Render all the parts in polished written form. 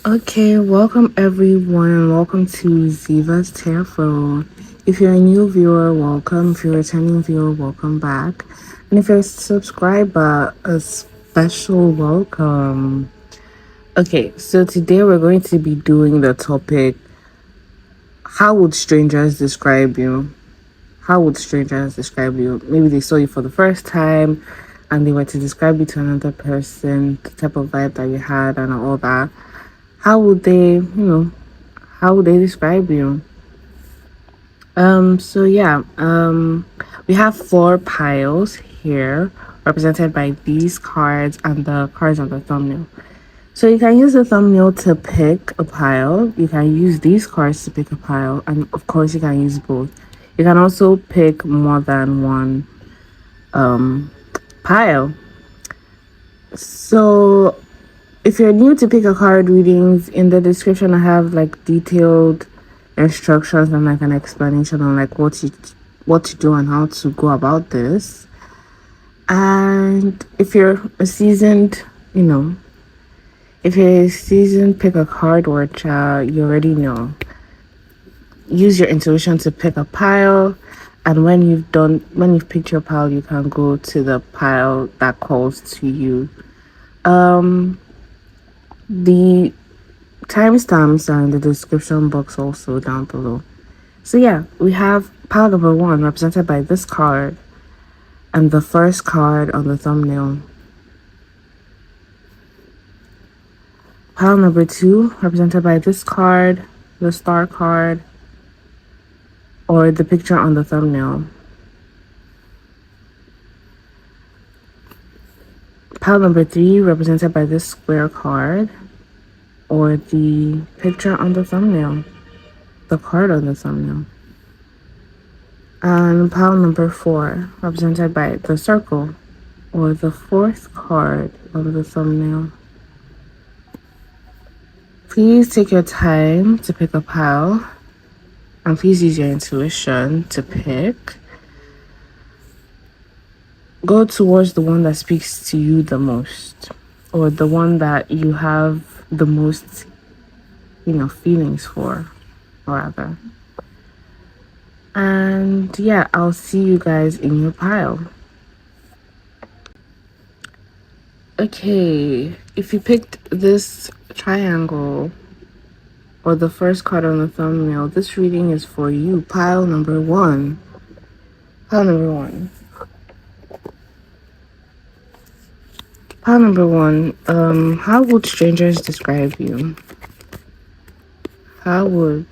Okay, welcome everyone and welcome to Ziva's Tarot. If you're a new viewer, welcome. If you're a returning viewer, welcome back. And if you're a subscriber, a special welcome. Okay, so today we're going to be doing the topic, how would strangers describe you? How would strangers describe you? Maybe they saw you for the first time and they were to describe you to another person, the type of vibe that you had and all that. How would how would they describe you? We have four piles here represented by these cards and the cards on the thumbnail. So you can use the thumbnail to pick a pile. You can use these cards to pick a pile, and of course you can use both. You can also pick more than one pile. So if you're new to pick a card readings, in the description I have like detailed instructions and like an explanation on like what to do and how to go about this. And if you're a seasoned, if you're a seasoned pick a card watcher, you already know. Use your intuition to pick a pile, and when you've picked your pile, you can go to the pile that calls to you. The timestamps are in the description box also down below. So yeah, we have pile number one represented by this card and the first card on the thumbnail. Pile number two represented by this card, the star card, or the picture on the thumbnail. Pile number three represented by this square card or the picture on the thumbnail, the card on the thumbnail. And pile number four represented by the circle or the fourth card on the thumbnail. Please take your time to pick a pile and please use your intuition to pick. Go towards the one that speaks to you the most, or the one that you have the most, feelings for, rather. And yeah, I'll see you guys in your pile. Okay, if you picked this triangle or the first card on the thumbnail, this reading is for you. Pile number one. Pile number one. Pile number one. How would strangers describe you? How would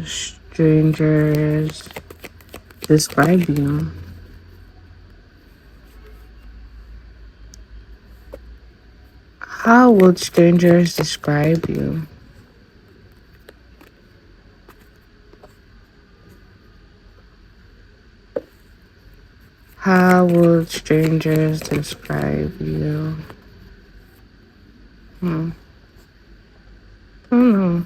strangers describe you? How would strangers describe you? How would strangers describe you? I don't know.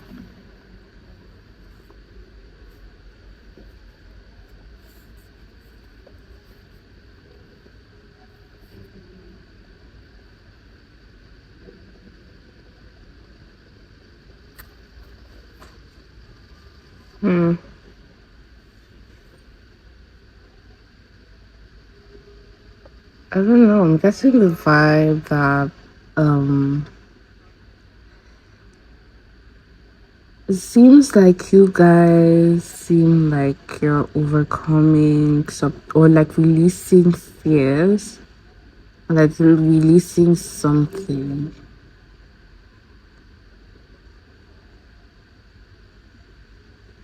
I don't know. I'm getting the vibe that it seems like you guys seem like you're overcoming some or like releasing fears, like you're releasing something.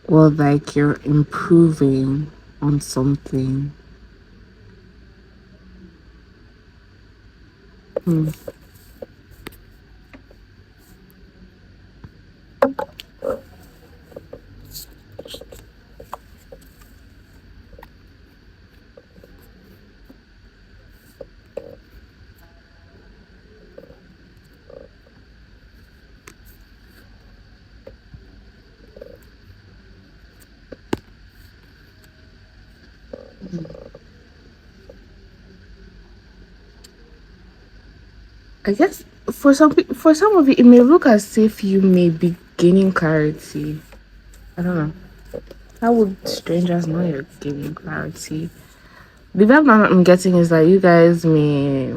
Or like you're improving on something. I guess for some of you, it may look as if you may be gaining clarity. I don't know. How would strangers know you're gaining clarity? The vibe I'm getting is that you guys may.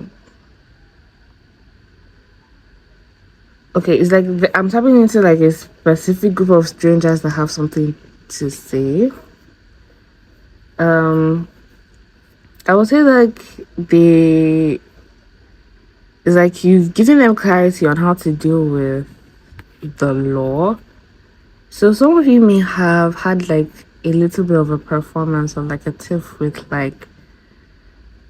Okay, it's like I'm tapping into like a specific group of strangers that have something to say. Um, I would say like they. It's like you've given them clarity on how to deal with the law. So some of you may have had like a little bit of a performance of like a tiff with like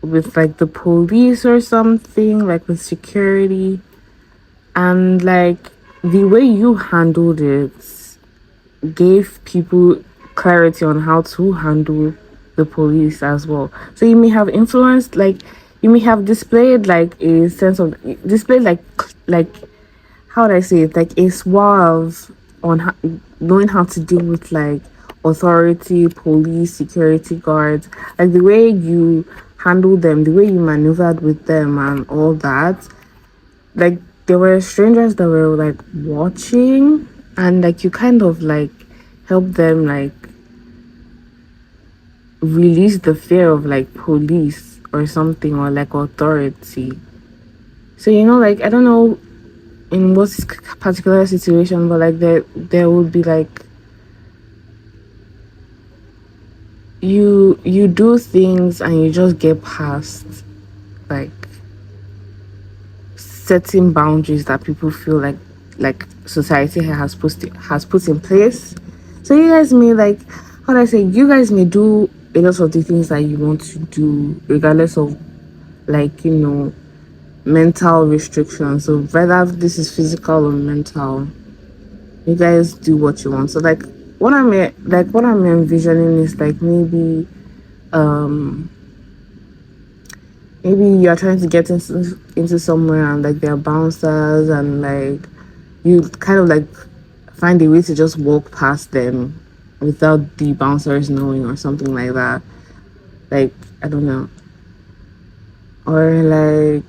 the police or something, like with security, and like the way you handled it gave people clarity on how to handle the police as well. So you may have influenced, like you may have displayed like a sense of displayed like how would I say it, like a suave on knowing how to deal with like authority, police, security guards, like the way you handle them, the way you maneuvered with them, and all that. Like there were strangers that were like watching, and like you kind of like help them like release the fear of like police or something, or like authority. So like I don't know in what particular situation, but like there would be like you do things and you just get past like setting boundaries that people feel like society has put in place. So you guys may like, how do I say, you guys may do a lot of the things that you want to do regardless of like mental restrictions. So whether this is physical or mental, you guys do what you want. So like what I'm envisioning is like um maybe you're trying to get into somewhere, and like there are bouncers, and like you kind of like find a way to just walk past them without the bouncers knowing or something like that. Like I don't know. Or like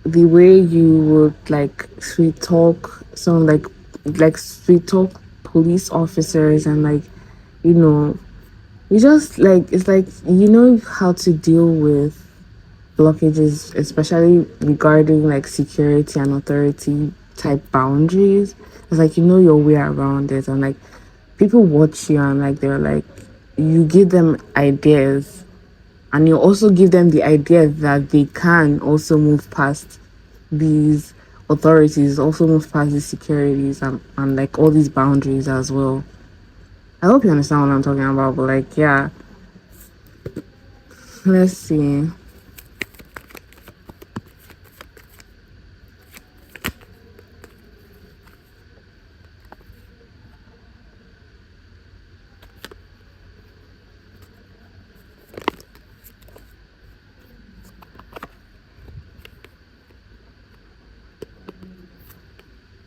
the way you would like sweet talk some like sweet talk police officers, and like you know you just like, it's like you know how to deal with blockages, especially regarding like security and authority type boundaries. It's like you know your way around it, and like people watch you, and like they're like, you give them ideas, and you also give them the idea that they can also move past these authorities, also move past these securities, and like all these boundaries as well. I hope you understand what I'm talking about, but like yeah, let's see.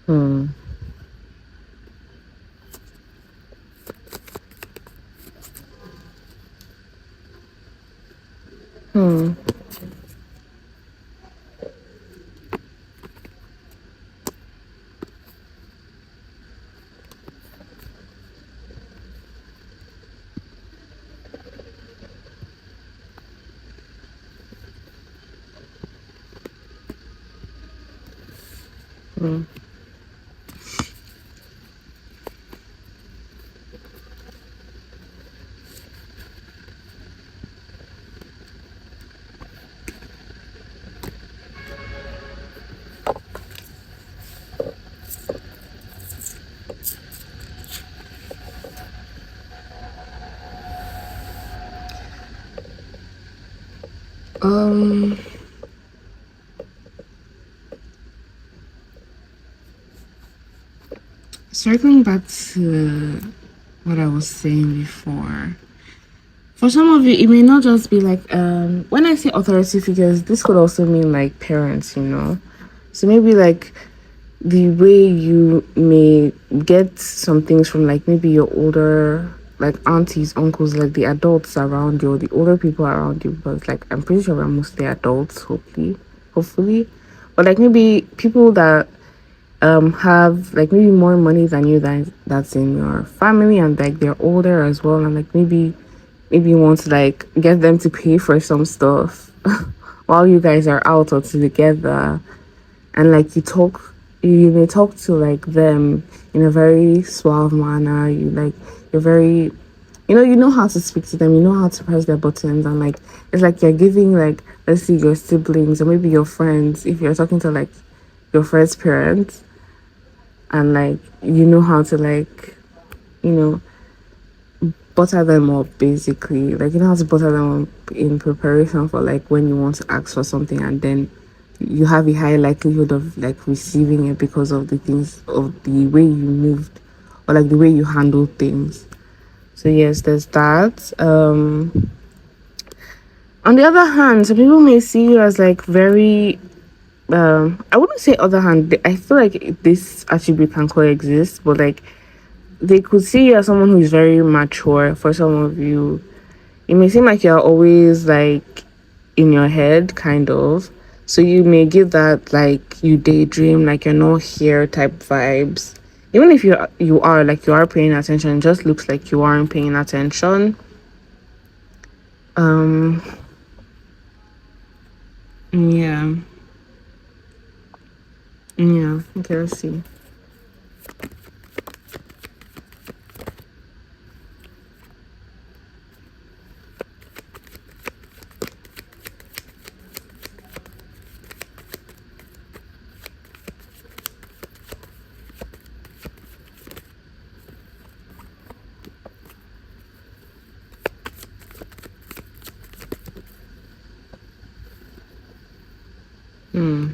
Hmm. Hmm. Hmm. Um, Circling back to what I was saying before, for some of you, it may not just be like, when I say authority figures, this could also mean like parents. So maybe like the way you may get some things from like maybe your older like aunties, uncles, like the adults around you, or the older people around you, because like I'm pretty sure we're mostly adults, hopefully. or like maybe people that have like maybe more money than you, that's in your family, and like they're older as well, and like maybe you want to like get them to pay for some stuff while you guys are out or together, and like you may talk to like them in a very suave manner. You're very, you know how to speak to them, you know how to press their buttons, and like it's like you're giving, like, let's see, your siblings or maybe your friends, if you're talking to like your friend's parents, and like you know how to like, you know butter them up, basically, like you know how to butter them up in preparation for like when you want to ask for something, and then you have a high likelihood of like receiving it because of the things, of the way you moved, or like the way you handle things. So yes, there's that. On the other hand, some people may see you as like very, I wouldn't say other hand, I feel like this attribute can coexist, but like they could see you as someone who is very mature. For some of you, it may seem like you're always like in your head, kind of. So you may give that like you daydream, like you're not here type vibes. Even if you are paying attention, it just looks like you aren't paying attention. Um yeah. Yeah. Okay, let's see. Hmm.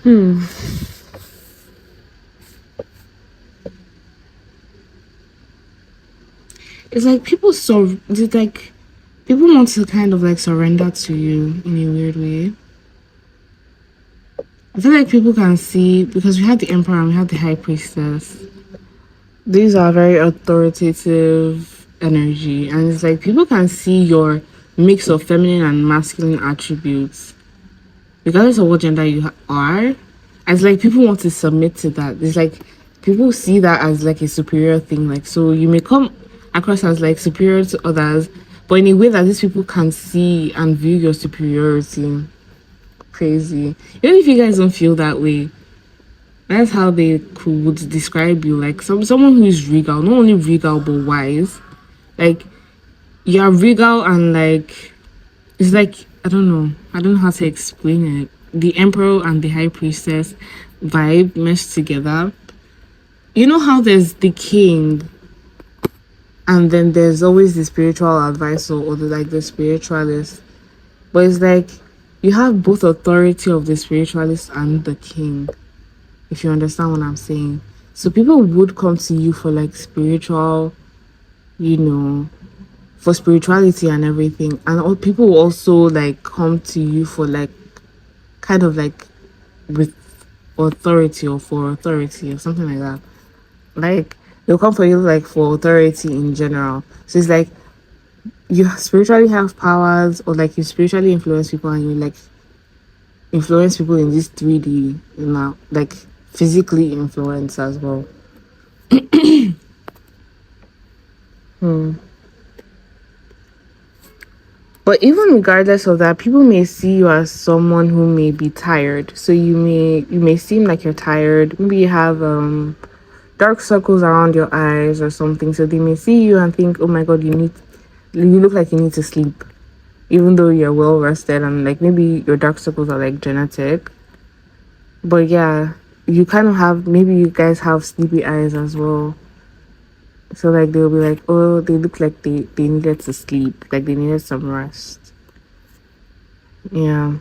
Hmm. It's like people want to kind of like surrender to you in a weird way. I feel like people can see, because we have the emperor and we have the high priestess. These are very authoritative energy, and it's like people can see your mix of feminine and masculine attributes, regardless of what gender you are. And it's like people want to submit to that. It's like people see that as like a superior thing. Like, so you may come across as like superior to others, but in a way that these people can see and view your superiority. Crazy. Even if you guys don't feel that way, that's how they could describe you. Like someone who is regal, not only regal but wise. Like you're regal, and like it's like, I don't know how to explain it. The emperor and the high priestess vibe meshed together. You know how there's the king, and then there's always the spiritual advisor, or the spiritualist. But it's like you have both authority of the spiritualist and the king, if you understand what I'm saying. So people would come to you for like spiritual, you know, for spirituality and everything. And all people will also like come to you for like kind of like with authority, or for authority or something like that. Like they'll come for you like for authority in general. So it's like you spiritually have powers, or like you spiritually influence people, and you like influence people in this 3D, like physically influence as well. Hmm. But even regardless of that, people may see you as someone who may be tired. So you may seem like you're tired. Maybe you have dark circles around your eyes or something. So they may see you and think, oh my god, you look like you need to sleep. Even though you're well rested, and like maybe your dark circles are like genetic. But yeah, you kind of have, maybe you guys have sleepy eyes as well. So like they'll be like, oh, they look like they needed to sleep, like they needed some rest. Yeah.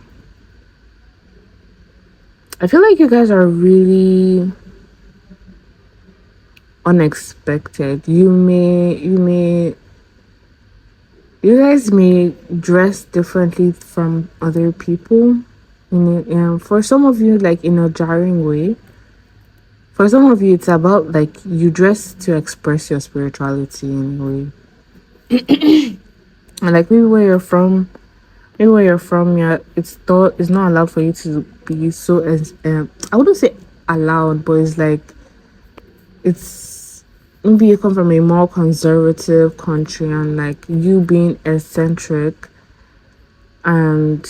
I feel like you guys are really unexpected. You guys may dress differently from other people. For some of you, like in a jarring way. For some of you, it's about like you dress to express your spirituality in a way. And like maybe where you're from, yeah, it's not allowed for you to be so as I wouldn't say allowed, but it's like it's maybe you come from a more conservative country, and like you being eccentric and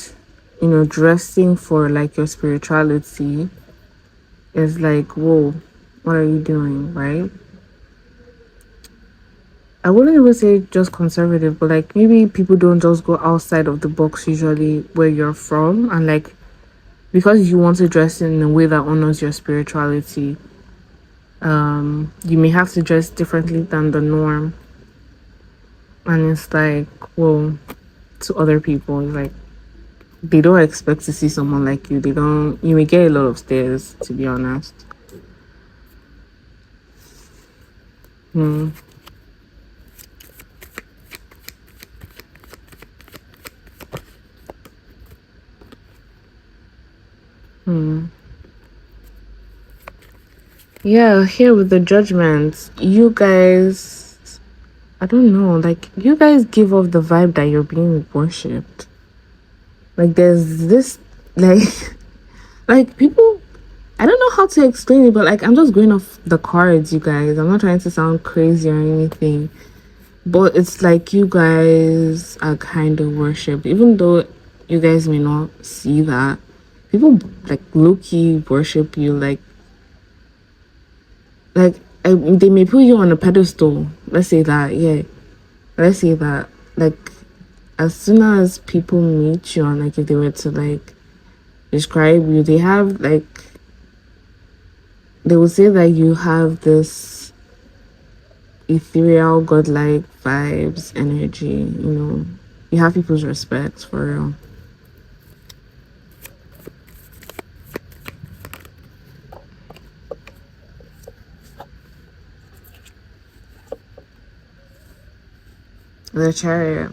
dressing for like your spirituality is like, whoa, what are you doing, right? I wouldn't even say just conservative, but like maybe people don't just go outside of the box usually where you're from, and like because you want to dress in a way that honors your spirituality, you may have to dress differently than the norm. And it's like, well, to other people, it's like they don't expect to see someone like you. You may get a lot of stares, to be honest. Hmm. Hmm. Yeah, here with the judgments, you guys, I don't know, like, you guys give off the vibe that you're being worshipped. Like, there's this, like, like, people, I don't know how to explain it, but, like, I'm just going off the cards, you guys. I'm not trying to sound crazy or anything, but it's like you guys are kind of worshipped, even though you guys may not see that. People, like, low-key worship you, like they may put you on a pedestal. Let's say that, yeah. Let's say that, like, as soon as people meet you, and like if they were to like describe you, they will say that you have this ethereal, godlike vibes, energy. You have people's respect for real. The Chariot.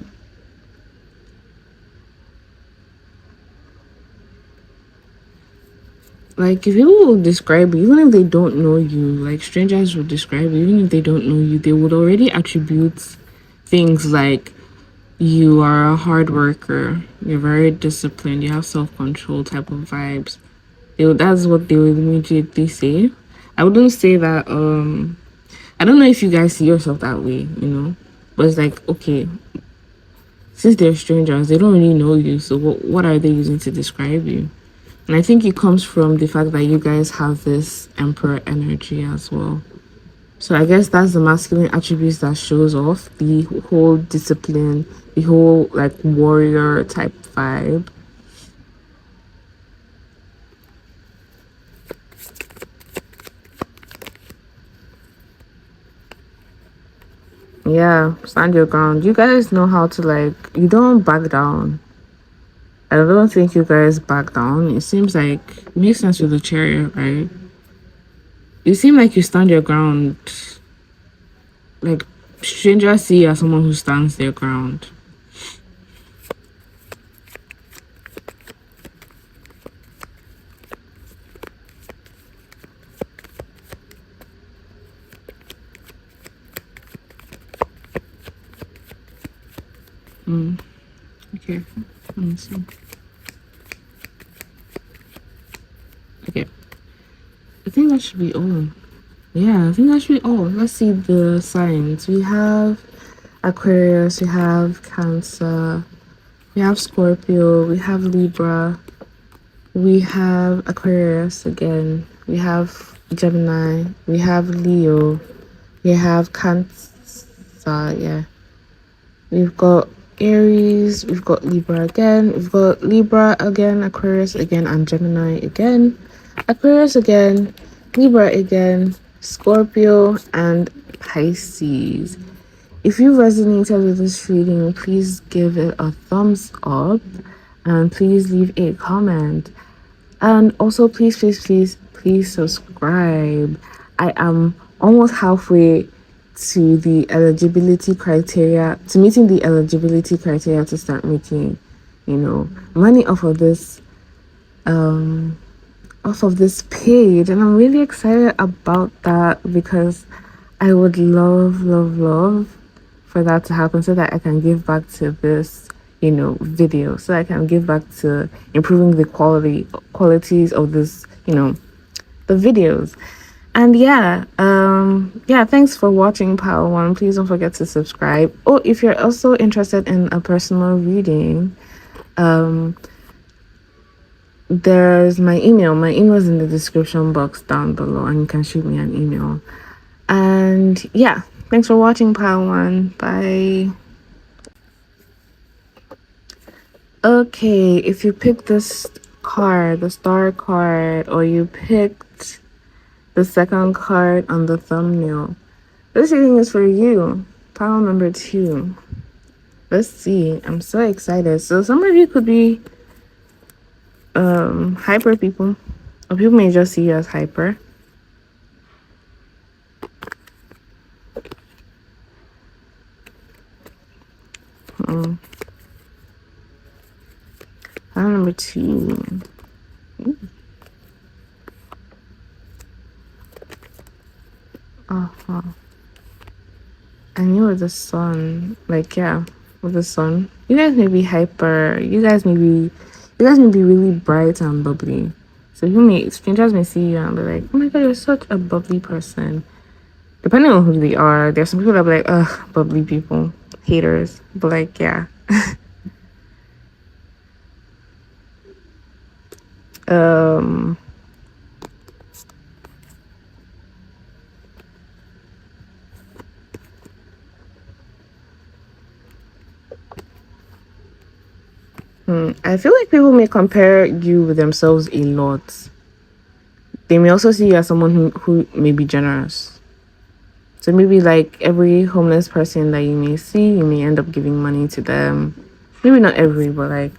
Like, if people will describe you, even if they don't know you, like strangers will describe you, even if they don't know you, they would already attribute things like you are a hard worker, you're very disciplined, you have self-control type of vibes. That's what they would immediately say. I wouldn't say that, I don't know if you guys see yourself that way, but it's like, okay, since they're strangers, they don't really know you, so what are they using to describe you? And I think it comes from the fact that you guys have this emperor energy as well. So I guess that's the masculine attributes that shows off the whole discipline, the whole like warrior type vibe. Yeah, stand your ground. You guys know how to like, you don't back down. I don't think you guys back down. It seems like it makes sense with the chariot, right? You seem like you stand your ground. Like strangers see you as someone who stands their ground. Okay. Let me see. Okay. I think that should be all. Yeah, I think that should be all. Let's see the signs. We have Aquarius, we have Cancer, we have Scorpio, we have Libra, we have Aquarius again, we have Gemini, we have Leo, we have Cancer, yeah. We've got Aries, we've got Libra again, we've got Libra again, Aquarius again, and Gemini again, Aquarius again, Libra again, Scorpio, and Pisces. If you resonated with this reading, please give it a thumbs up and please leave a comment. And also, please subscribe. I am almost halfway to the eligibility criteria, to meeting the eligibility criteria to start making, money off of this page. And I'm really excited about that because I would love for that to happen so that I can give back to this, video, so I can give back to improving the qualities of this, the videos. And yeah, thanks for watching Power One. Please don't forget to subscribe. Oh, if you're also interested in a personal reading, there's my email. My email is in the description box down below, and you can shoot me an email. And yeah, thanks for watching Power One. Bye. Okay, if you picked this card, the star card, or you picked the second card on the thumbnail, this reading is for you. Pile number 2. Let's see. I'm so excited. So some of you could be hyper people, or people may just see you as hyper. Pile number 2. I knew with the sun, like, yeah, with the sun, you guys may be hyper. You guys may be really bright and bubbly. So strangers may see you and be like, oh my god, you're such a bubbly person. Depending on who they are, there's some people that be like, ugh, bubbly people, haters. But like, yeah. I feel like people may compare you with themselves a lot. They may also see you as someone who may be generous. So maybe like every homeless person that you may see, you may end up giving money to them. Maybe not every, but like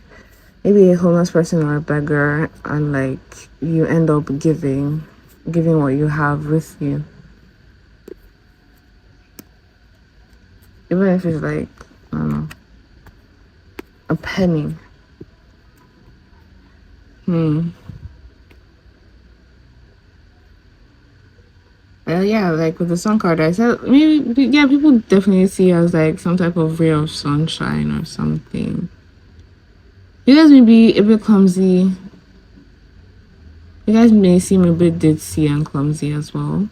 maybe a homeless person or a beggar, and like you end up giving what you have with you. Even if it's like, I don't know, a penny. Yeah, like with the sun card, I said maybe, yeah, people definitely see you as like some type of ray of sunshine or something. You guys may be a bit clumsy. You guys may seem a bit ditzy and clumsy as well.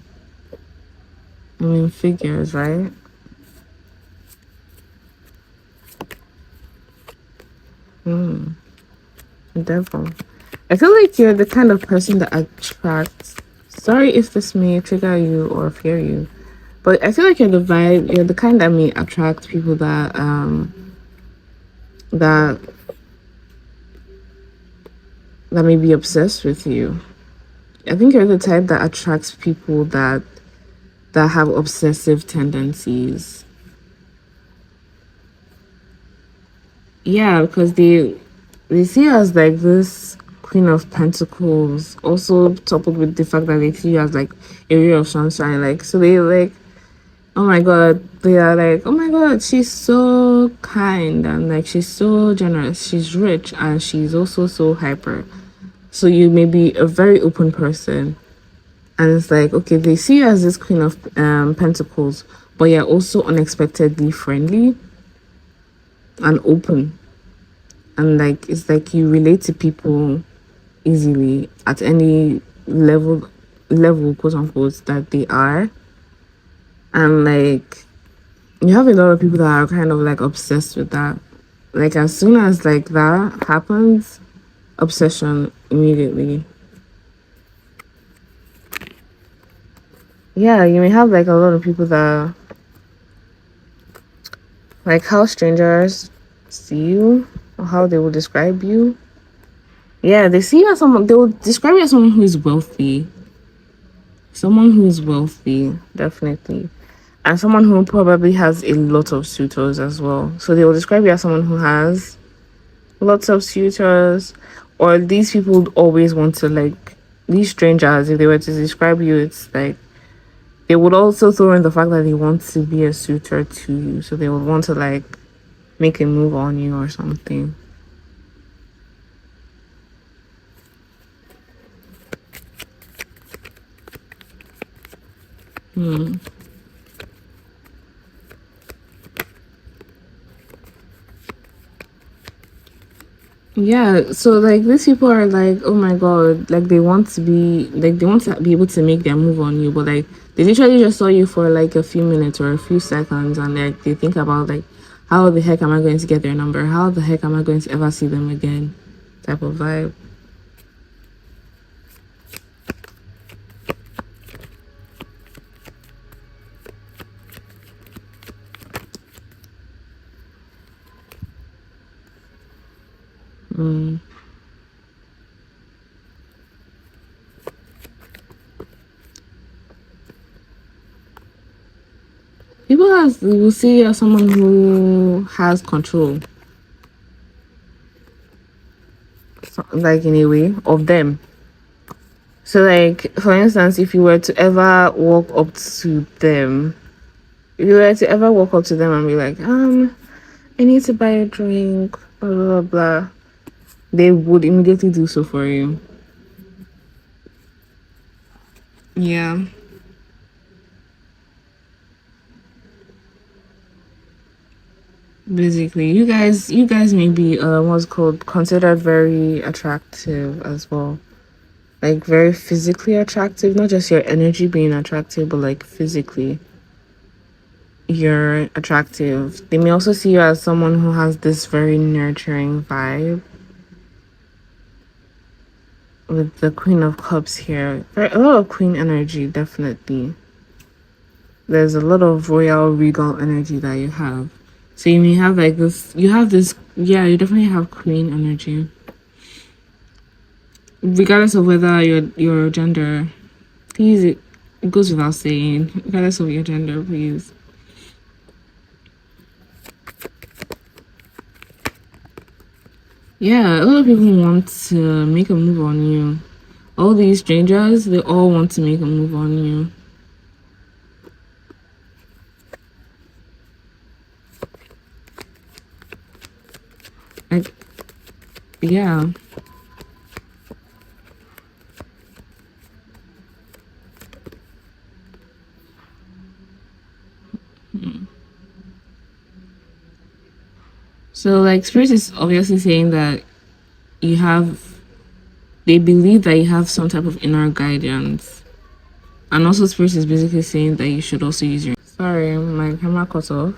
I mean, figures, right? The devil. I feel like you're the kind of person that attracts. Sorry if this may trigger you or fear you, but I feel like you're the kind that may attract people that may be obsessed with you. I think you're the type that attracts people that have obsessive tendencies. Yeah, because they see you as like this Queen of Pentacles, also coupled with the fact that they see you as like a ray of sunshine. Like, so they like, oh my god, they are like, oh my god, she's so kind and like she's so generous, she's rich, and she's also so hyper. So you may be a very open person, and it's like, okay, they see you as this Queen of Pentacles, but you're also unexpectedly friendly and open, and like it's like you relate to people easily at any level quote unquote that they are. And like you have a lot of people that are kind of like obsessed with that. Like as soon as like that happens, obsession immediately. Yeah, you may have like a lot of people that like how strangers see you or how they will describe you. Yeah, they see you as someone, they will describe you as someone who is wealthy. Someone who is wealthy, definitely. And someone who probably has a lot of suitors as well. So they will describe you as someone who has lots of suitors, or these people always want to like, these strangers, if they were to describe you, it's like they would also throw in the fact that they want to be a suitor to you. So they would want to like make a move on you or something. Hmm. Yeah, so like these people are like, oh my god, like they want to be able to make their move on you, but like they literally just saw you for like a few minutes or a few seconds, and like they think about like, how the heck am I going to get their number? How the heck am I going to ever see them again? Type of vibe. Mm. Will see you as someone who has control, so, like in a way of them. So like for instance, if you were to ever walk up to them, if you were to ever walk up to them and be like, I need to buy a drink, blah blah blah, they would immediately do so for you. Yeah. Basically, you guys may be what's called considered very attractive as well. Like very physically attractive, not just your energy being attractive, but like physically you're attractive. They may also see you as someone who has this very nurturing vibe with the Queen of Cups here. A lot of queen energy, definitely. There's a lot of royal regal energy that you have. So you may have like this, yeah, you definitely have queen energy. Regardless of whether your gender, please, it goes without saying, regardless of your gender, please. Yeah, a lot of people want to make a move on you. All these strangers, they all want to make a move on you. Like, yeah. So, like, Spirit is obviously saying that you have, they believe that you have some type of inner guidance. And also, Spirit is basically saying that you should also use your. Sorry, my camera cut off.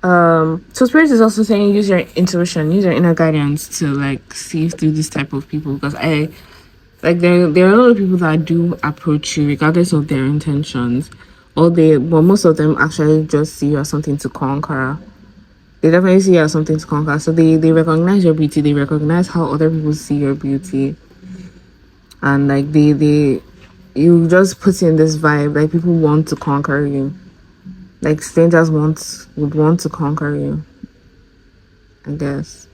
So Spirit is also saying use your intuition, use your inner guidance to like see through this type of people, because there are a lot of people that do approach you regardless of their intentions, but most of them actually just see you as something to conquer. They definitely see you as something to conquer. So they recognize your beauty, they recognize how other people see your beauty, and like they you just put in this vibe, like people want to conquer you. Like strangers would want to conquer you, I guess.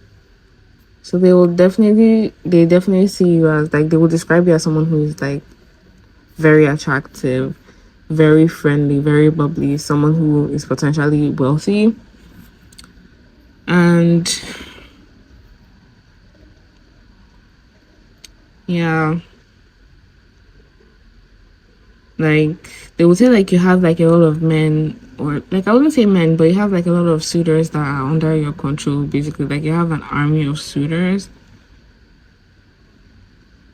So they definitely see you as like, they will describe you as someone who is like very attractive, very friendly, very bubbly, someone who is potentially wealthy. And yeah, like they would say like you have like a lot of men, or like I wouldn't say men, but you have like a lot of suitors that are under your control, basically. Like you have an army of suitors.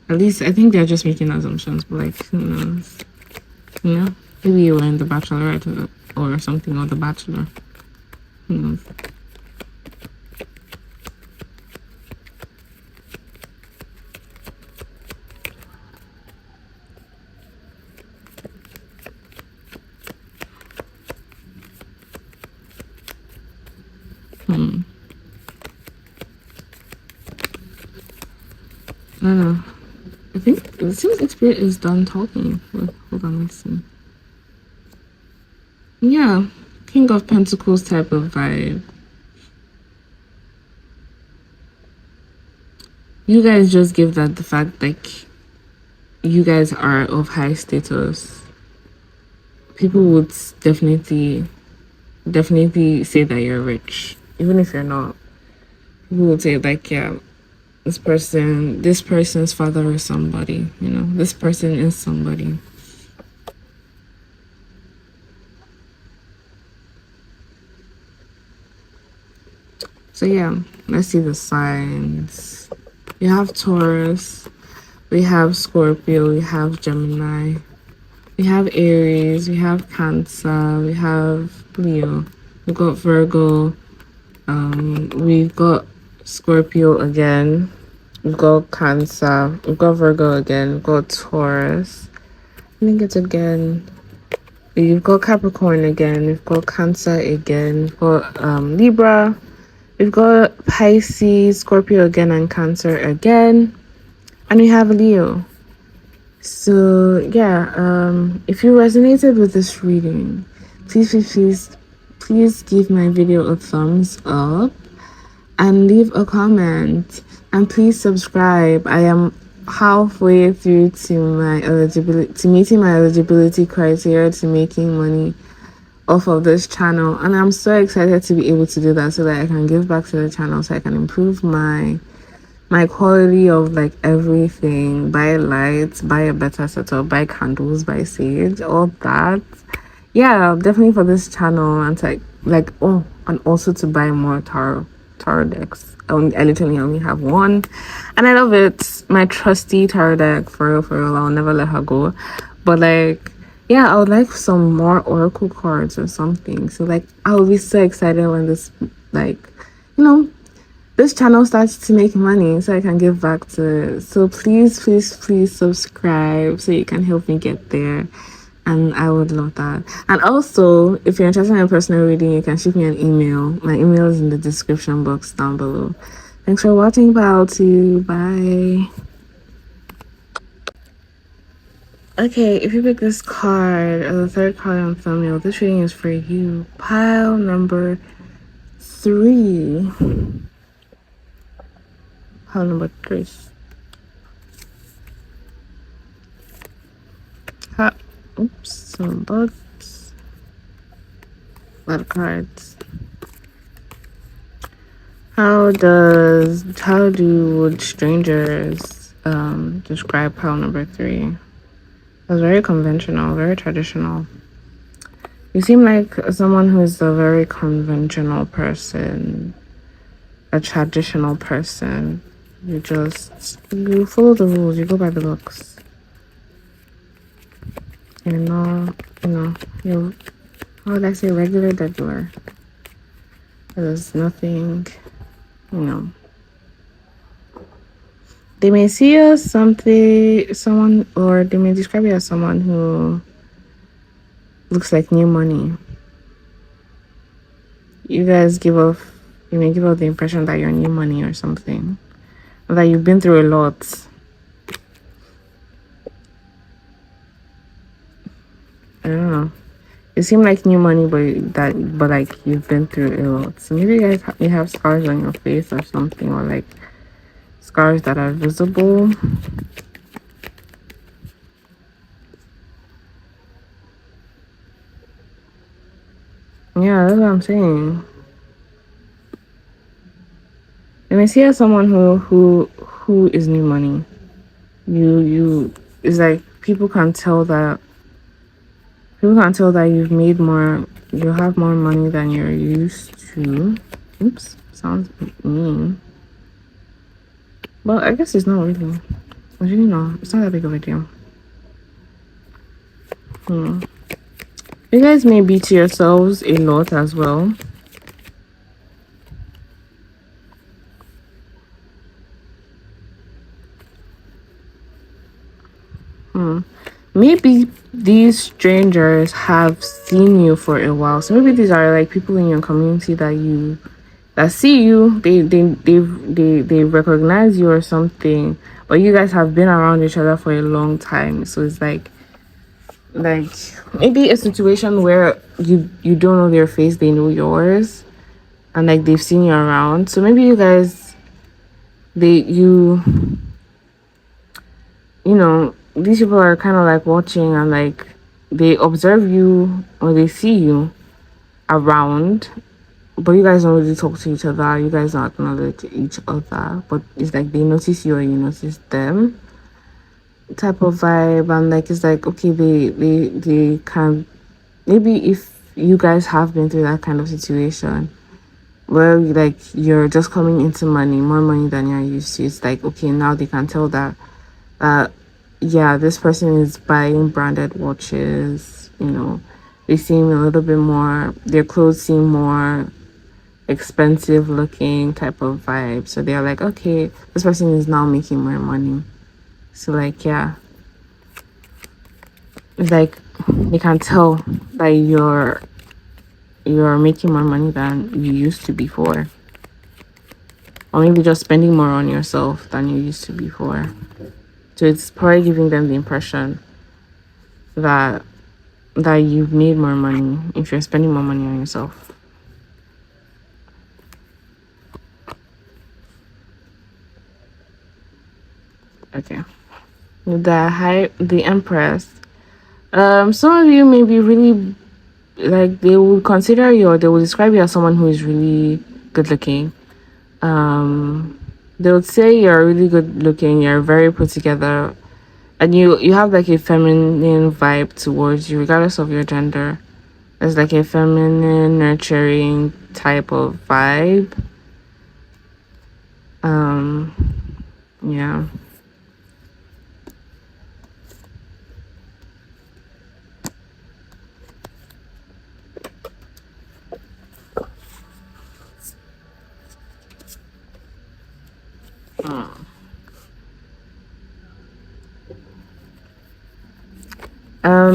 At least I think they're just making assumptions, but like who knows? You know? Maybe you were in the Bachelorette or something, or the Bachelor. Who knows? Hmm. I don't know. I think it seems like Spirit is done talking. Wait, hold on, let's see. Yeah, King of Pentacles type of vibe. You guys just give that the fact like you guys are of high status. people would definitely say that you're rich, even if you're not. People would say like, yeah, this person's father is somebody, this person is somebody. So yeah, let's see the signs. You have Taurus, we have Scorpio, we have Gemini, we have Aries, we have Cancer, we have Leo, we've got Virgo, we've got Scorpio again, we've got Cancer, we've got Virgo again, we've got Taurus. I think it's again. We've got Capricorn again, we've got Cancer again, we've got Libra, we've got Pisces, Scorpio again, and Cancer again, and we have Leo. So yeah, if you resonated with this reading, please give my video a thumbs up and leave a comment, and please subscribe. I am halfway through to meeting my eligibility criteria to making money off of this channel, and I'm so excited to be able to do that so that I can give back to the channel, so I can improve my quality of like everything, buy lights, buy a better setup, buy candles, buy sage, all that. Yeah, definitely for this channel, and to and also to buy more tarot decks. I literally only have one, and I love it. My trusty tarot deck, for real. I'll never let her go. But like, yeah, I would like some more oracle cards or something. So like, I will be so excited when this, like, this channel starts to make money, so I can give back to it. So please subscribe so you can help me get there. And I would love that. And also, if you're interested in a personal reading, you can shoot me an email. My email is in the description box down below. Thanks for watching. Bye. Okay, if you pick this card, or the third card on thumbnail, this reading is for you. Pile number 3. Pile number 3. Oops, some bugs. A lot of cards. How do strangers describe pile number 3? That's very conventional, very traditional. You seem like someone who is a very conventional person, a traditional person. You follow the rules, you go by the books. You're not, you're, how would I say, regular. There's nothing, They may see you as someone, or they may describe you as someone who looks like new money. You may give off the impression that you're new money or something, or that you've been through a lot. I don't know. You seem like new money, but like you've been through a lot. So maybe you have scars on your face or something, or like scars that are visible. Yeah, that's what I'm saying. You may see as someone who is new money. It's like people can tell that you've made more, you have more money than you're used to. Oops, sounds mean. Well, I guess it's not really. It's not that big of a deal. You guys may beat yourselves a lot as well. Maybe these strangers have seen you for a while. So maybe these are like people in your community that see you. They recognize you or something. But you guys have been around each other for a long time. So it's like maybe a situation where you don't know their face, they know yours, and like they've seen you around. So maybe you guys, these people are kind of like watching and like they observe you or they see you around, but you guys don't really talk to each other. You guys don't acknowledge each other, but it's like they notice you or you notice them type of vibe. And like it's like okay, they can, maybe if you guys have been through that kind of situation where like you're just coming into money, more money than you're used to, it's like okay, now they can tell that yeah, this person is buying branded watches, you know, they seem a little bit more, their clothes seem more expensive looking type of vibe. So they're like, okay, this person is now making more money. So like yeah, it's like they can tell that you're making more money than you used to before. Or maybe just spending more on yourself than you used to before. So it's probably giving them the impression that you've made more money if you're spending more money on yourself. Okay. The Empress. Some of you may be really like they will consider you or they will describe you as someone who is really good looking. They would say you're really good looking, you're very put together, and you have like a feminine vibe towards you, regardless of your gender. There's like a feminine, nurturing type of vibe. Yeah.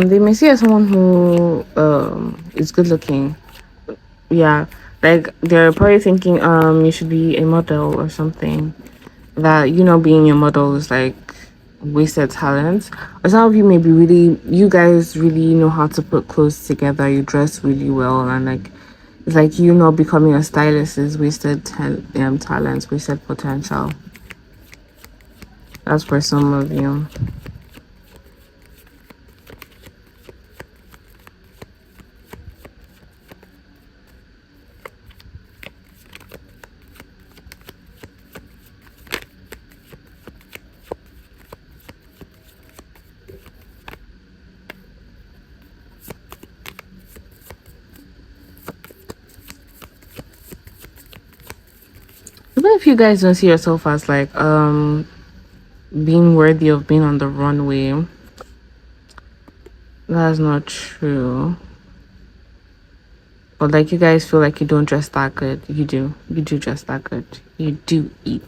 They may see you as someone who is good looking. Yeah, like they're probably thinking you should be a model or something. That you know, being a model is like wasted talent. Or some of you may be really, you guys really know how to put clothes together. You dress really well, and like it's like you know, becoming a stylist is wasted talent, wasted potential. That's for some of you. Even if you guys don't see yourself as like being worthy of being on the runway, that's not true. But like you guys feel like you don't dress that good. You do. You do dress that good. You do eat.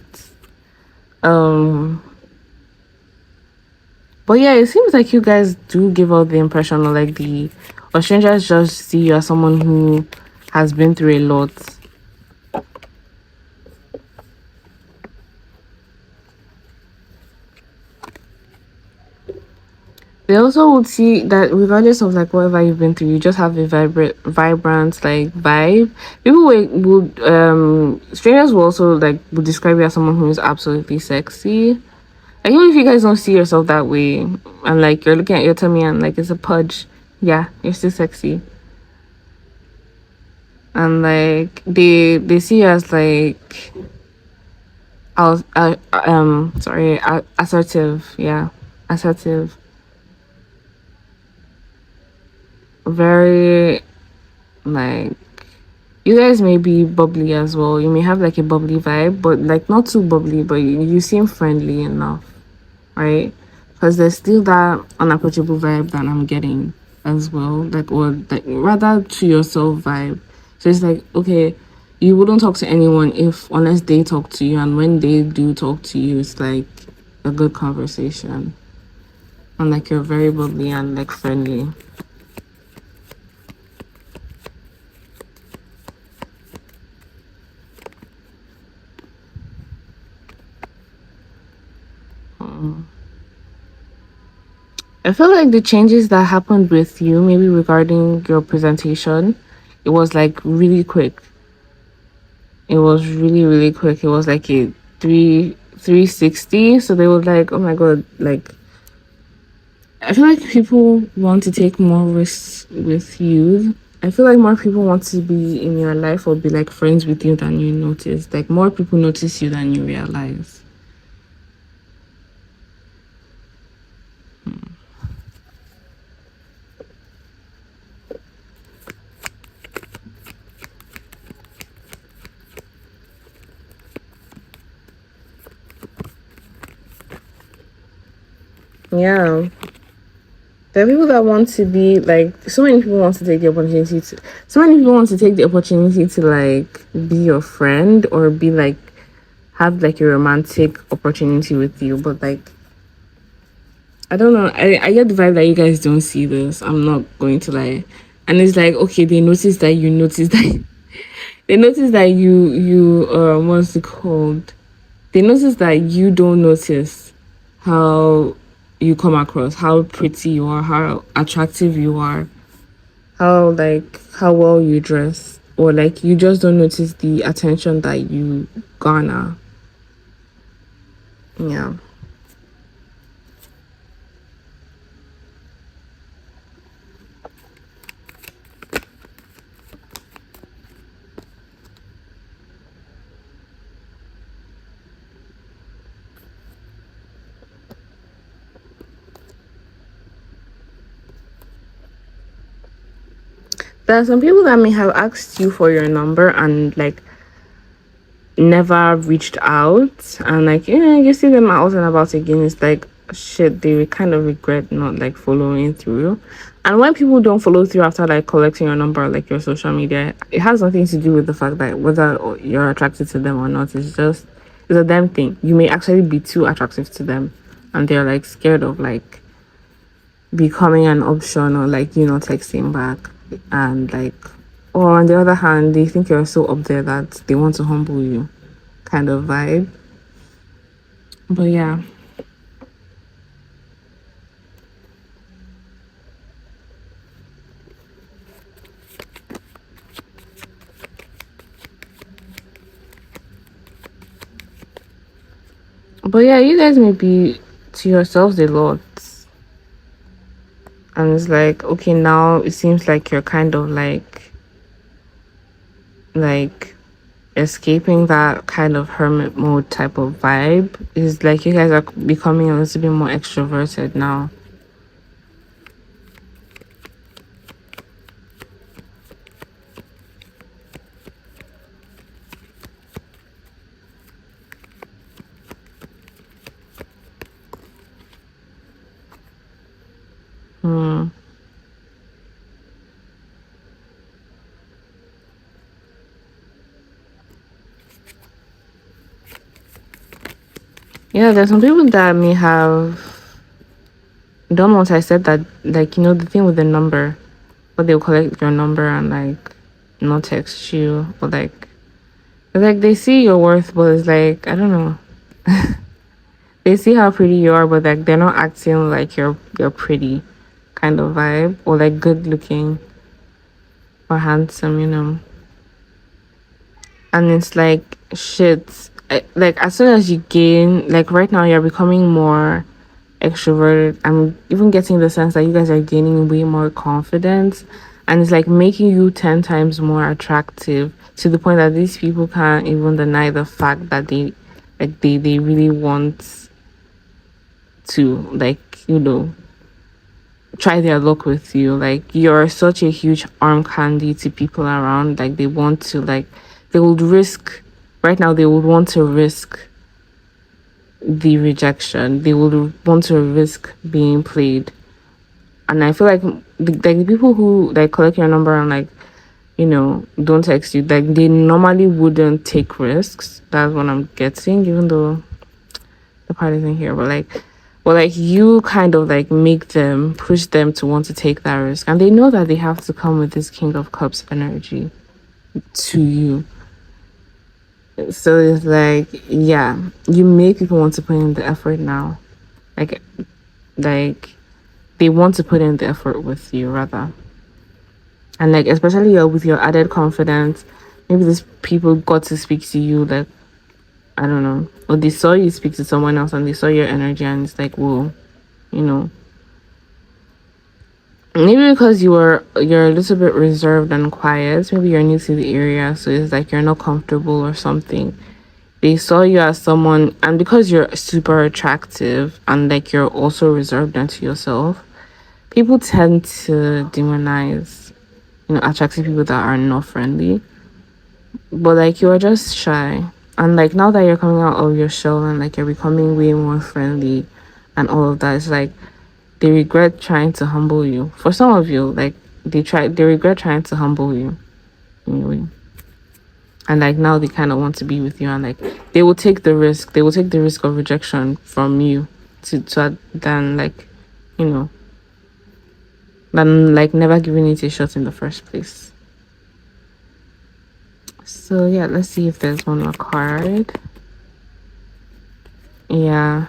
But yeah, it seems like you guys do give out the impression of like the or strangers just see you as someone who has been through a lot. They also would see that regardless of like whatever you've been through, you just have a vibrant like vibe. People would strangers will also like would describe you as someone who is absolutely sexy. Like even if you guys don't see yourself that way, and like you're looking at your tummy and like it's a pudge, yeah, you're still sexy. And like they see you as like assertive, yeah, assertive, very like you guys may be bubbly as well. You may have like a bubbly vibe, but like not too bubbly, but you seem friendly enough, right? Because there's still that unapproachable vibe that I'm getting as well, like or like rather to yourself vibe. So it's like okay, you wouldn't talk to anyone if unless they talk to you, and when they do talk to you, it's like a good conversation, and like you're very bubbly and like friendly. I feel like the changes that happened with you, maybe regarding your presentation, it was like really quick. It was really, really quick. It was like a 360. So they were like, oh my god, like I feel like people want to take more risks with you. I feel like more people want to be in your life or be like friends with you than you notice. Like more people notice you than you realize. Yeah. There are people that want to be like so many people want to take the opportunity to so many people want to take the opportunity to like be your friend or be like have like a romantic opportunity with you, but like I don't know. I get the vibe that you guys don't see this. I'm not going to lie. And it's like, okay, they notice that you notice that they notice that you what's it called? They notice that you don't notice how you come across, how pretty you are, how attractive you are, how like how well you dress. Or like you just don't notice the attention that you garner. Yeah. There are some people that may have asked you for your number and like never reached out, and like you see them out and about again, it's like shit, they kind of regret not like following through. And when people don't follow through after like collecting your number, like your social media, it has nothing to do with the fact that whether you're attracted to them or not. It's a damn thing. You may actually be too attractive to them and they're like scared of like becoming an option or like texting back, and like, or on the other hand they think you're so up there that they want to humble you kind of vibe. But yeah. But yeah, you guys may be to yourselves a lot. And it's like, okay, now it seems like you're kind of like escaping that kind of hermit mode type of vibe. It's like you guys are becoming a little bit more extroverted now. Hmm. Yeah, there's some people that may have done what I said, that like the thing with the number, but they'll collect your number and like not text you, or like they see your worth, but it's like I don't know. They see how pretty you are, but like they're not acting like you're pretty kind of vibe, or like good looking or handsome. And it's like shit. Like as soon as you gain, like right now you're becoming more extroverted. I'm even getting the sense that you guys are gaining way more confidence, and it's like making you 10 times more attractive, to the point that these people can't even deny the fact that they really want to like try their luck with you. Like you're such a huge arm candy to people around. Like they want to like they would risk right now, they would want to risk the rejection. They would want to risk being played. And I feel like the people who like collect your number and like don't text you, like they normally wouldn't take risks. That's what I'm getting, even though the part isn't here, but like you kind of like make them push them to want to take that risk, and they know that they have to come with this King of Cups energy to you. So it's like, yeah, you make people want to put in the effort now, like like they want to put in the effort with you rather. And like especially with your added confidence, maybe these people got to speak to you, like I don't know, or they saw you speak to someone else and they saw your energy and it's like, whoa, you know Maybe because you're a little bit reserved and quiet. Maybe you're new to the area, so it's like you're not comfortable or something. They saw you as someone, and because you're super attractive and like you're also reserved unto yourself, people tend to demonize, attractive people that are not friendly. But like you are just shy. And like now that you're coming out of your shell and like you're becoming way more friendly and all of that, it's like they regret trying to humble you. For some of you, like they regret trying to humble you anyway. And like now they kind of want to be with you, and like they will take the risk. They will take the risk of rejection from you to than like, you know, than like never giving it a shot in the first place. So yeah, let's see if there's one more card. Yeah.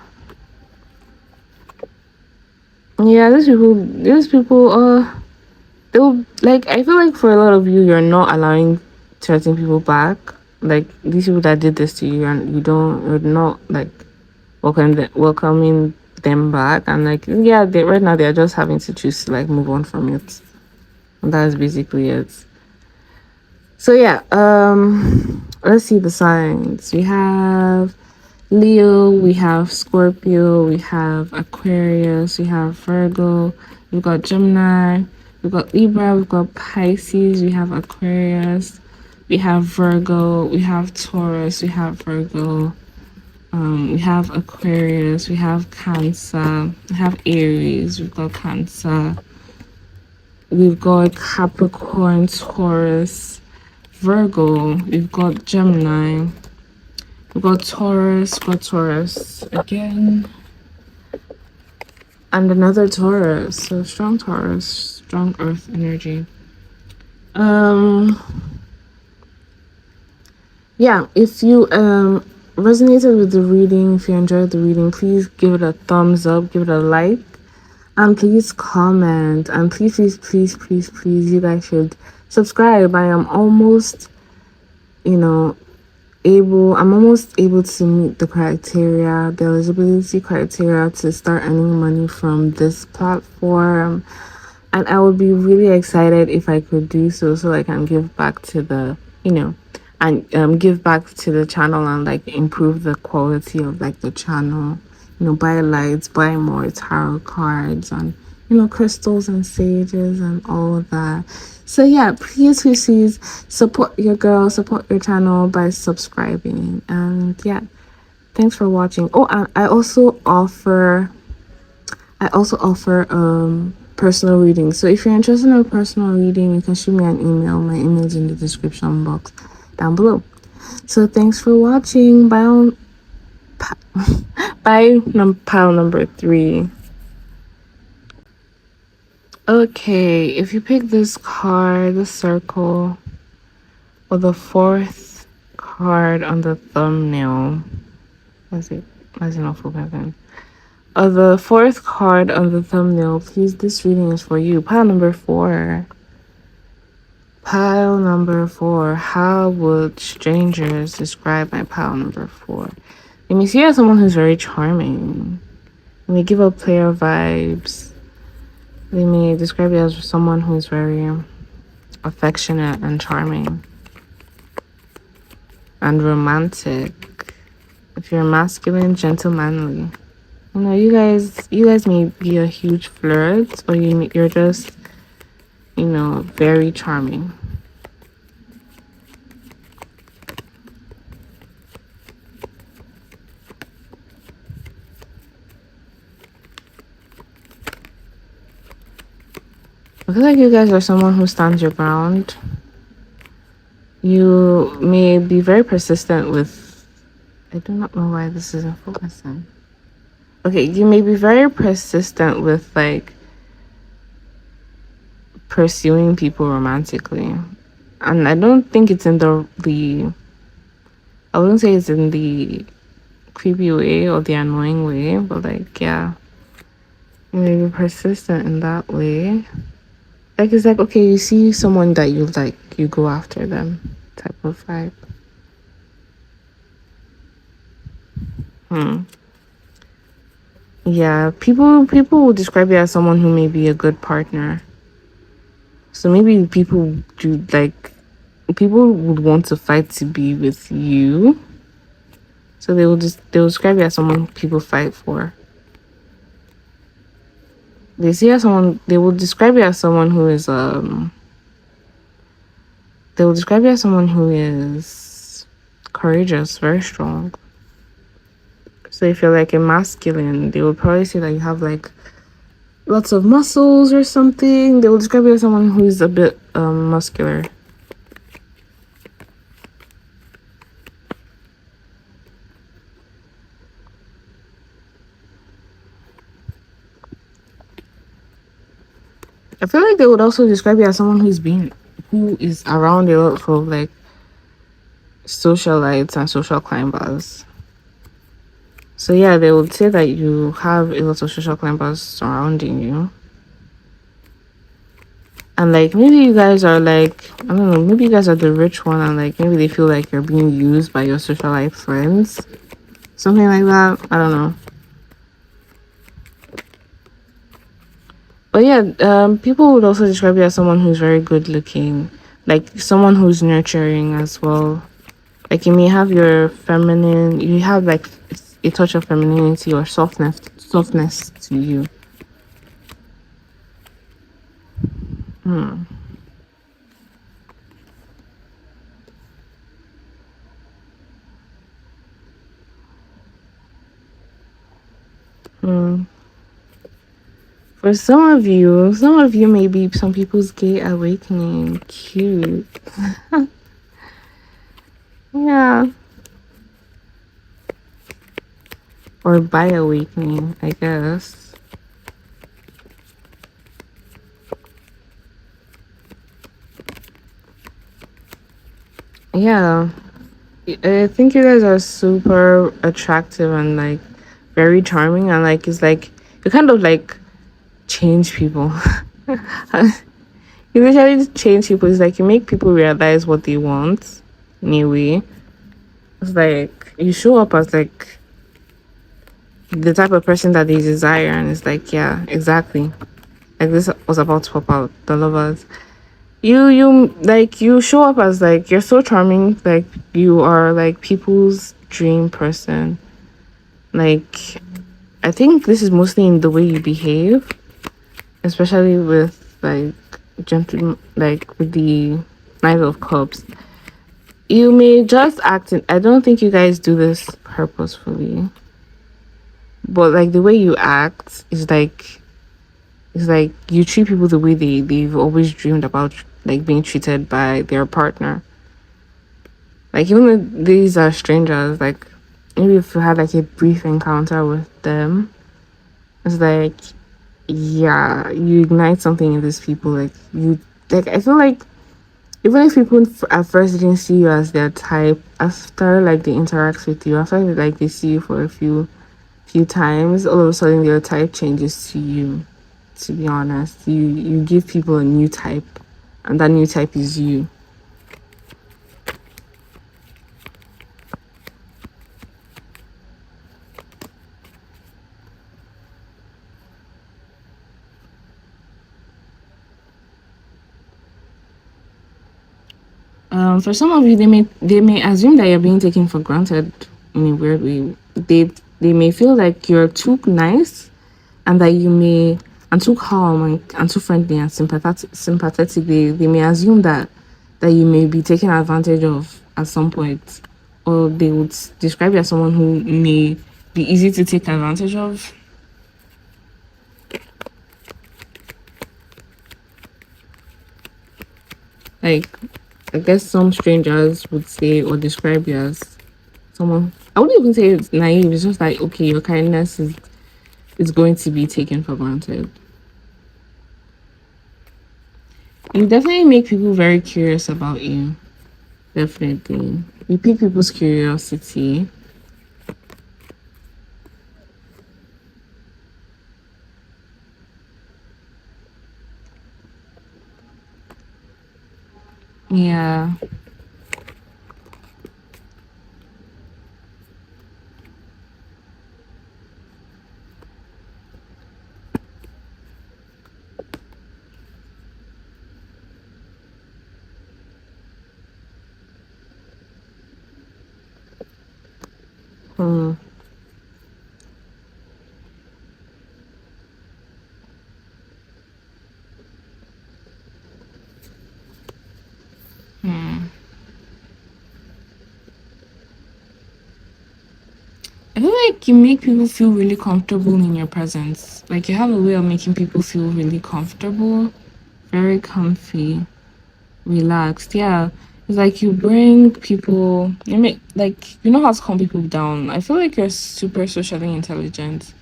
Yeah, these people, they'll like, I feel like for a lot of you, you're not allowing certain people back. Like these people that did this to you, and you're not like welcoming them back. And like, yeah, right now they're just having to choose to like move on from it. And that's basically it. So yeah, let's see the signs. We have Leo, we have Scorpio, we have Aquarius, we have Virgo, we've got Gemini, we've got Libra, we've got Pisces, we have Aquarius, we have Virgo, we have Taurus, we have Virgo, we have Aquarius, we have Cancer, we have Aries, we've got Cancer, we've got Capricorn, Taurus, Virgo, we've got Gemini, we've got Taurus again, and another Taurus. So strong Taurus, strong Earth energy. Yeah, if you resonated with the reading, if you enjoyed the reading, please give it a thumbs up, give it a like, and please comment, and please, you guys should subscribe. I am almost, I'm almost able to meet the criteria, the eligibility criteria to start earning money from this platform. And I would be really excited if I could do so I can give back to the, and give back to the channel and like improve the quality of like the channel, buy lights, buy more tarot cards and, crystals and sages and all of that. So yeah, please support your girl, support your channel by subscribing. And yeah, thanks for watching. Oh, and I also offer personal reading. So if you're interested in a personal reading, you can shoot me an email. My email is in the description box down below. So thanks for watching. Bye. Pile number 3. Okay, if you pick this card, the circle, or the 4th card on the thumbnail, why is it not focusing? The 4th card on the thumbnail, please, this reading is for you. Pile number 4. Pile number 4. How would strangers describe my pile number 4? Let me see you as someone who's very charming. Let me give up player vibes. They may describe you as someone who's very affectionate and charming and romantic. If you're masculine, gentlemanly. You guys may be a huge flirt, or you're just, very charming. I feel like you guys are someone who stands your ground. You may be very persistent with... I do not know why this isn't focusing. Okay, you may be very persistent with, like, pursuing people romantically. And I don't think it's in I wouldn't say it's in the creepy way or the annoying way, but, like, yeah. You may be persistent in that way. Like, it's like, okay, you see someone that you like, you go after them type of vibe. Yeah, people will describe you as someone who may be a good partner. So maybe people would want to fight to be with you. So they'll describe you as someone people fight for. They will describe you as someone who is they will describe you as someone who is courageous, very strong. So if you're like a masculine, they will probably say that you have like lots of muscles or something. They will describe you as someone who is a bit muscular. I feel like they would also describe you as someone who is around a lot of like socialites and social climbers. So yeah, they would say that you have a lot of social climbers surrounding you. And like maybe you guys are like, I don't know, maybe you guys are the rich one and like maybe they feel like you're being used by your socialite friends. Something like that. I don't know. But yeah, people would also describe you as someone who's very good looking, like someone who's nurturing as well. Like you may have you have like a touch of femininity or softness to you. Hmm. Hmm. For some of you may be some people's gay awakening. Cute. Yeah. Or bi awakening, I guess. Yeah. I think you guys are super attractive and like very charming and like it's like you kind of like change people. You literally change people. It's like you make people realize what they want in a way. It's like you show up as like the type of person that they desire, and it's like, yeah, exactly. Like this was about to pop out. The lovers. You show up as like you're so charming. Like you are like people's dream person. Like I think this is mostly in the way you behave, especially with like gentle, like with the Knight of Cups. You may just act in, I don't think you guys do this purposefully, but like the way you act is like it's like you treat people the way they've always dreamed about like being treated by their partner. Like even though these are strangers, like maybe if you had like a brief encounter with them, it's like yeah, you ignite something in these people. Like I feel like even if people at first didn't see you as their type, after like they interact with you, after like they see you for a few times, all of a sudden their type changes to you. To be honest, you give people a new type, and that new type is you. For some of you, they may assume that you're being taken for granted in a weird way. They may feel like you're too nice and that you may and too calm and too friendly and sympathetic. They may assume that you may be taken advantage of at some point, or they would describe you as someone who may be easy to take advantage of. Like I guess some strangers would say or describe you as someone. I wouldn't even say it's naive. It's just like okay, your kindness is going to be taken for granted. You definitely make people very curious about you. Definitely. You pique people's curiosity. Yeah. Hmm. Hmm. I feel like you make people feel really comfortable in your presence. Like you have a way of making people feel really comfortable, very comfy, relaxed. Yeah. It's like you bring people, you make, like, you know how to calm people down. I feel like you're super socially intelligent.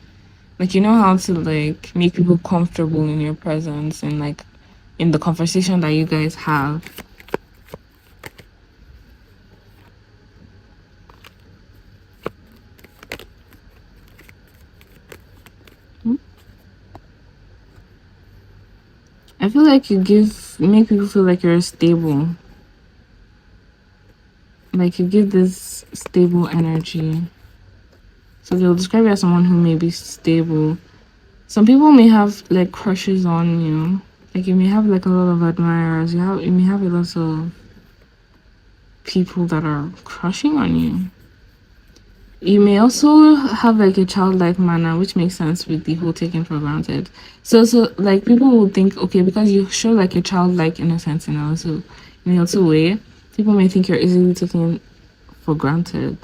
Like, you know how to, like, make people comfortable in your presence and, like, in the conversation that you guys have. I feel like make people feel like you're stable. Like, you give this stable energy. So they'll describe you as someone who may be stable. Some people may have like crushes on you. Like you may have like a lot of admirers. You may have a lot of people that are crushing on you. You may also have like a childlike manner, which makes sense with the whole taken for granted. So like people will think, okay, because you show like a childlike innocence in a little way, people may think you're easily taken for granted.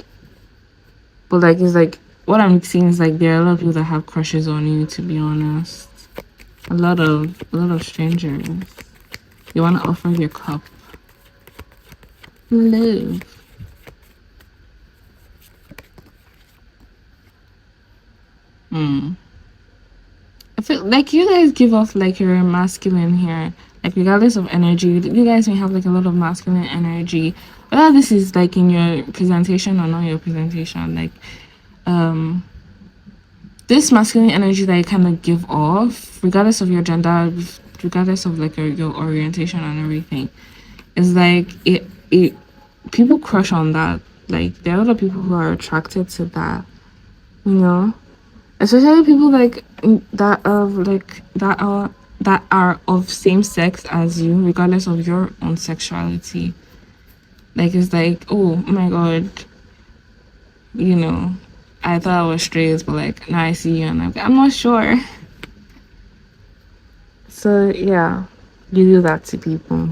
But like it's like what I'm seeing is like there are a lot of people that have crushes on you, to be honest. A lot of strangers. You wanna offer your cup. Love. Hmm. I feel like you guys give off like you're masculine here. Like regardless of energy, you guys may have like a lot of masculine energy. Whether this is like in your presentation or not your presentation, like um this masculine energy that you kind of give off, regardless of your gender, regardless of like your orientation and everything, is like it people crush on that. Like there are a lot of people who are attracted to that, you know, especially people like that are of same sex as you, regardless of your own sexuality. Like it's like, oh my god, you know, I thought I was straight, but like now I see you and I'm not sure. So yeah, you do that to people.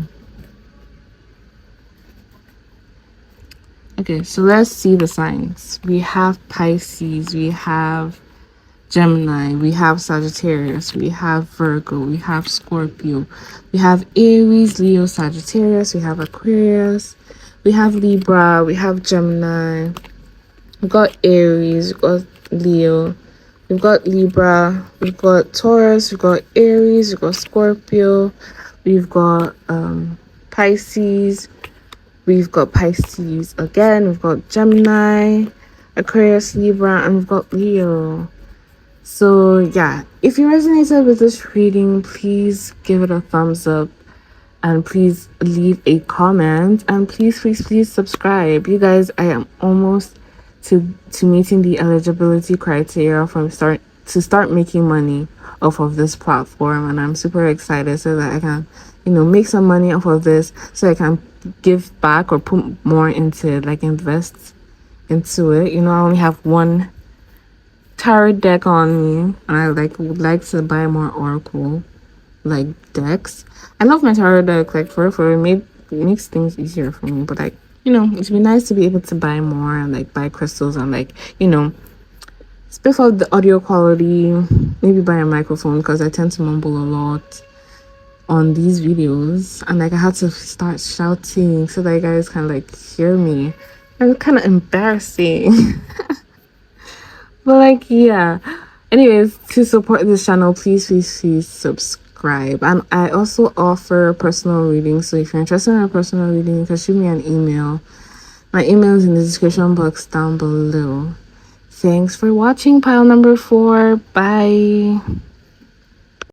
Okay, so let's see the signs. We have Pisces, we have Gemini, we have Sagittarius, we have Virgo, we have Scorpio, we have Aries, Leo, Sagittarius, we have Aquarius, we have Libra, we have Gemini, we've got Aries, we've got Leo, we've got Libra, we've got Taurus, we've got Aries, we've got Scorpio, we've got Pisces, we've got Pisces again, we've got Gemini, Aquarius, Libra, and we've got Leo. So yeah, if you resonated with this reading, please give it a thumbs up and please leave a comment and please subscribe. You guys, I am almost to meeting the eligibility criteria to start making money off of this platform, and I'm super excited so that I can, make some money off of this so I can give back or put more into it, like invest into it. I only have one tarot deck on me and I would like to buy more oracle like decks. I love my tarot deck, like for it makes things easier for me, but like it'd be nice to be able to buy more and like buy crystals and like spiff up the audio quality, maybe buy a microphone because I tend to mumble a lot on these videos and like I had to start shouting so that you guys can like hear me. It's kind of embarrassing. But like, yeah. Anyways, to support this channel, please subscribe. And I also offer personal readings. So if you're interested in a personal reading, you can shoot me an email. My email is in the description box down below. Thanks for watching pile number 4. Bye.